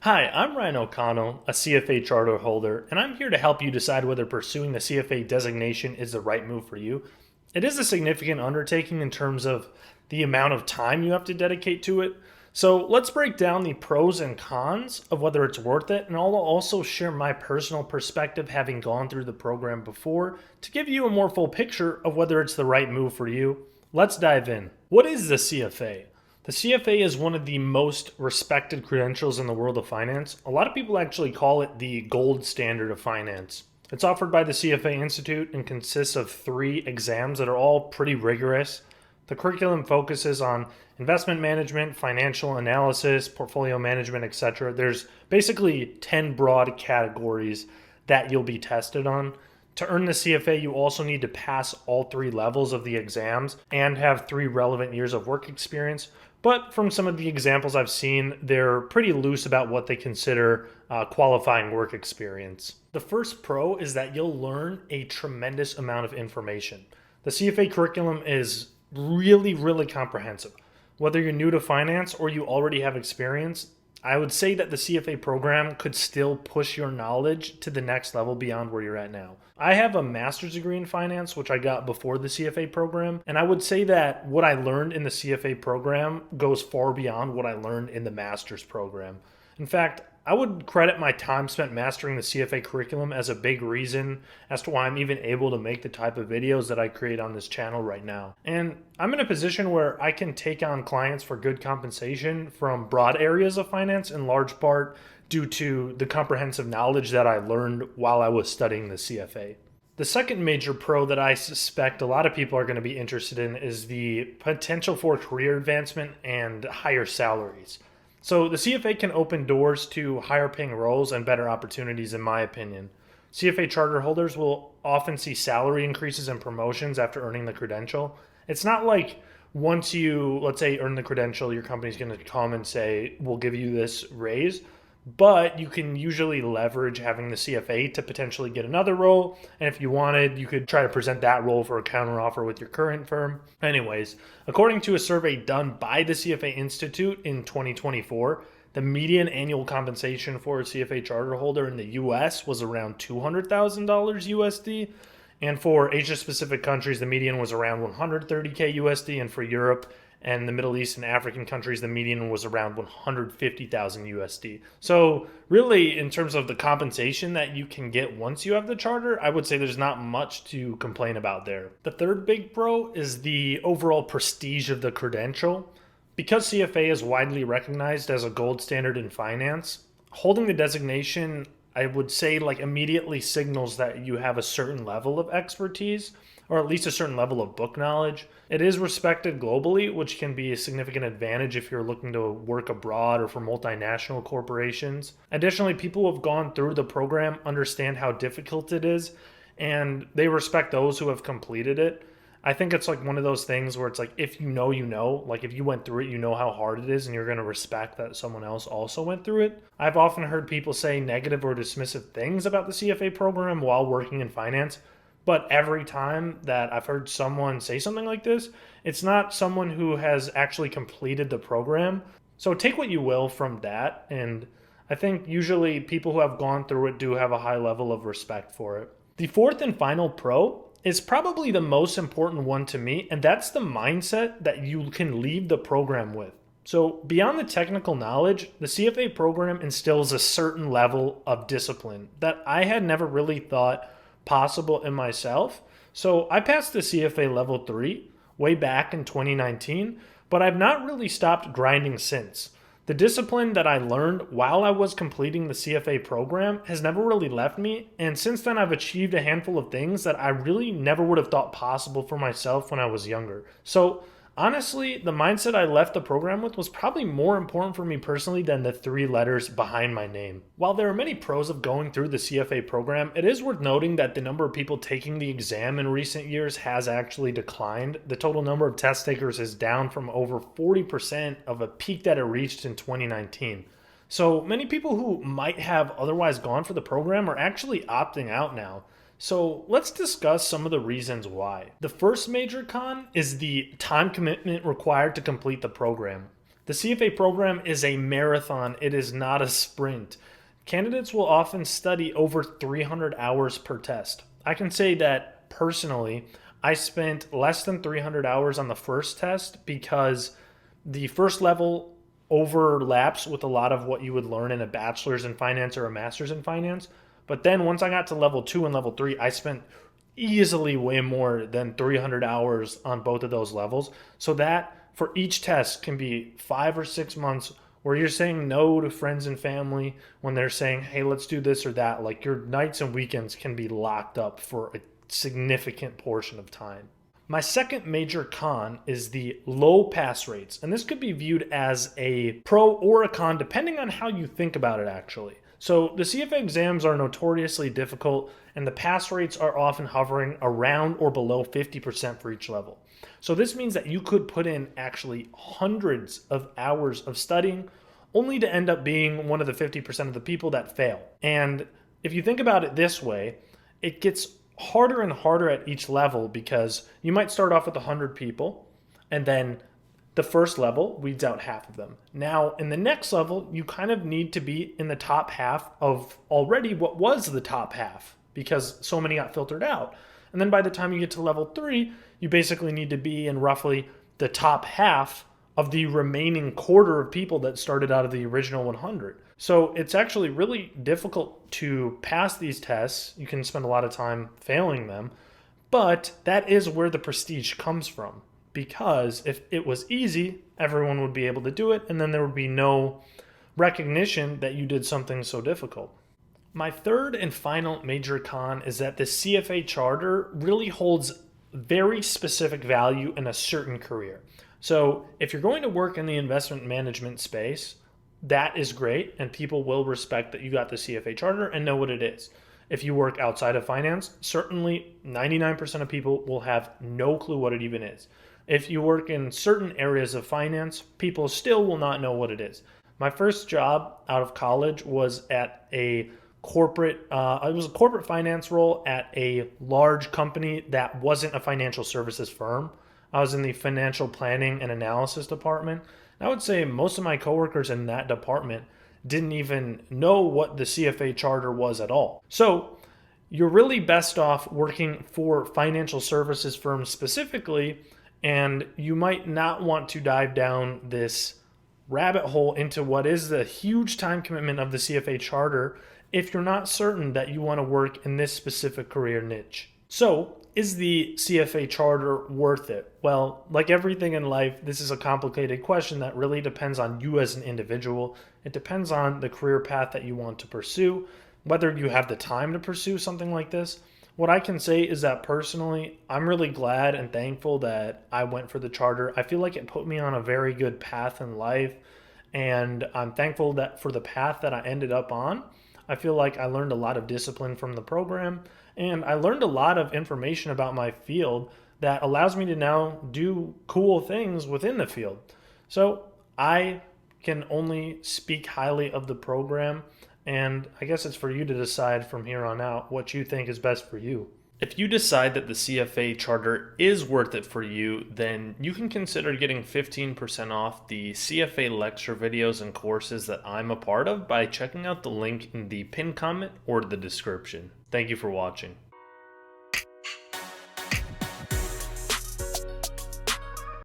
Hi, I'm Ryan O'Connell, a CFA Charter holder, and I'm here to help you decide whether pursuing the CFA designation is the right move for you. It is a significant undertaking in terms of the amount of time you have to dedicate to it. So let's break down the pros and cons of whether it's worth it, and I'll also share my personal perspective having gone through the program before to give you a more full picture of whether it's the right move for you. Let's dive in. What is the CFA? The CFA is one of the most respected credentials in the world of finance. A lot of people actually call it the gold standard of finance. It's offered by the CFA Institute and consists of 3 exams that are all pretty rigorous. The curriculum focuses on investment management, financial analysis, portfolio management, etc. There's basically 10 broad categories that you'll be tested on. To earn the CFA, you also need to pass all 3 levels of the exams and have 3 relevant years of work experience. But from some of the examples I've seen, they're pretty loose about what they consider qualifying work experience. The first pro is that you'll learn a tremendous amount of information. The CFA curriculum is really comprehensive. Whether you're new to finance or you already have experience, I would say that the CFA program could still push your knowledge to the next level beyond where you're at now. I have a master's degree in finance, which I got before the CFA program, and I would say that what I learned in the CFA program goes far beyond what I learned in the master's program. In fact, I would credit my time spent mastering the CFA curriculum as a big reason as to why I'm even able to make the type of videos that I create on this channel right now. And I'm in a position where I can take on clients for good compensation from broad areas of finance, in large part due to the comprehensive knowledge that I learned while I was studying the CFA. The second major pro that I suspect a lot of people are going to be interested in is the potential for career advancement and higher salaries. So the CFA can open doors to higher paying roles and better opportunities, in my opinion. CFA charter holders will often see salary increases and promotions after earning the credential. It's not like once you, let's say, earn the credential, your company's going to come and say, we'll give you this raise. But you can usually leverage having the CFA to potentially get another role. And if you wanted, you could try to present that role for a counteroffer with your current firm. Anyways, according to a survey done by the CFA Institute in 2024, the median annual compensation for a CFA charter holder in the US was around $200,000 USD. And for Asia Pacific countries, the median was around 130K USD. And for Europe and the Middle East and African countries, the median was around 150,000 USD. So really, in terms of the compensation that you can get once you have the charter, I would say there's not much to complain about there. The third big pro is the overall prestige of the credential. Because CFA is widely recognized as a gold standard in finance, holding the designation, I would say, immediately signals that you have a certain level of expertise, or at least a certain level of book knowledge. It is respected globally, which can be a significant advantage if you're looking to work abroad or for multinational corporations. Additionally, people who have gone through the program understand how difficult it is, and they respect those who have completed it. I think it's one of those things where it's if you know, you know. If you went through it, you know how hard it is, and you're going to respect that someone else also went through it. I've often heard people say negative or dismissive things about the CFA program while working in finance. But every time that I've heard someone say something like this, it's not someone who has actually completed the program. So take what you will from that. And I think usually people who have gone through it do have a high level of respect for it. The fourth and final pro is probably the most important one to me, and that's the mindset that you can leave the program with. So beyond the technical knowledge, the CFA program instills a certain level of discipline that I had never really thought possible in myself. So I passed the CFA level 3 way back in 2019, but I've not really stopped grinding since. The discipline that I learned while I was completing the CFA program has never really left me, and since then I've achieved a handful of things that I really never would have thought possible for myself when I was younger. So honestly, the mindset I left the program with was probably more important for me personally than the 3 letters behind my name. While there are many pros of going through the CFA program, it is worth noting that the number of people taking the exam in recent years has actually declined. The total number of test takers is down from over 40% of a peak that it reached in 2019. So many people who might have otherwise gone for the program are actually opting out now. So let's discuss some of the reasons why. The first major con is the time commitment required to complete the program. The CFA program is a marathon, it is not a sprint. Candidates will often study over 300 hours per test. I can say that personally, I spent less than 300 hours on the first test because the first level overlaps with a lot of what you would learn in a bachelor's in finance or a master's in finance. But then once I got to level 2 and level 3, I spent easily way more than 300 hours on both of those levels. So that for each test can be 5 or 6 months where you're saying no to friends and family when they're saying, hey, let's do this or that. Like your nights and weekends can be locked up for a significant portion of time. My second major con is the low pass rates. And this could be viewed as a pro or a con depending on how you think about it actually. So the CFA exams are notoriously difficult and the pass rates are often hovering around or below 50% for each level. So this means that you could put in actually hundreds of hours of studying only to end up being one of the 50% of the people that fail. And if you think about it this way, it gets harder and harder at each level because you might start off with 100 people and then the first level weeds out half of them. Now, in the next level, you kind of need to be in the top half of already what was the top half because so many got filtered out. And then by the time you get to level 3, you basically need to be in roughly the top half of the remaining quarter of people that started out of the original 100. So it's actually really difficult to pass these tests. You can spend a lot of time failing them, but that is where the prestige comes from. Because if it was easy, everyone would be able to do it, and then there would be no recognition that you did something so difficult. My third and final major con is that the CFA Charter really holds very specific value in a certain career. So if you're going to work in the investment management space, that is great, and people will respect that you got the CFA Charter and know what it is. If you work outside of finance, certainly 99% of people will have no clue what it even is. If you work in certain areas of finance, people still will not know what it is. My first job out of college was at a corporate, it was a corporate finance role at a large company that wasn't a financial services firm. I was in the financial planning and analysis department. And I would say most of my coworkers in that department didn't even know what the CFA Charter was at all. So you're really best off working for financial services firms specifically, and you might not want to dive down this rabbit hole into what is the huge time commitment of the CFA Charter if you're not certain that you want to work in this specific career niche. So, is the CFA Charter worth it? Well, like everything in life, this is a complicated question that really depends on you as an individual. It depends on the career path that you want to pursue, whether you have the time to pursue something like this. What I can say is that personally, I'm really glad and thankful that I went for the charter. I feel like it put me on a very good path in life, and I'm thankful that for the path that I ended up on. I feel like I learned a lot of discipline from the program, and I learned a lot of information about my field that allows me to now do cool things within the field. So I can only speak highly of the program, and I guess it's for you to decide from here on out what you think is best for you. If you decide that the CFA Charter is worth it for you, then you can consider getting 15% off the CFA lecture videos and courses that I'm a part of by checking out the link in the pinned comment or the description. Thank you for watching.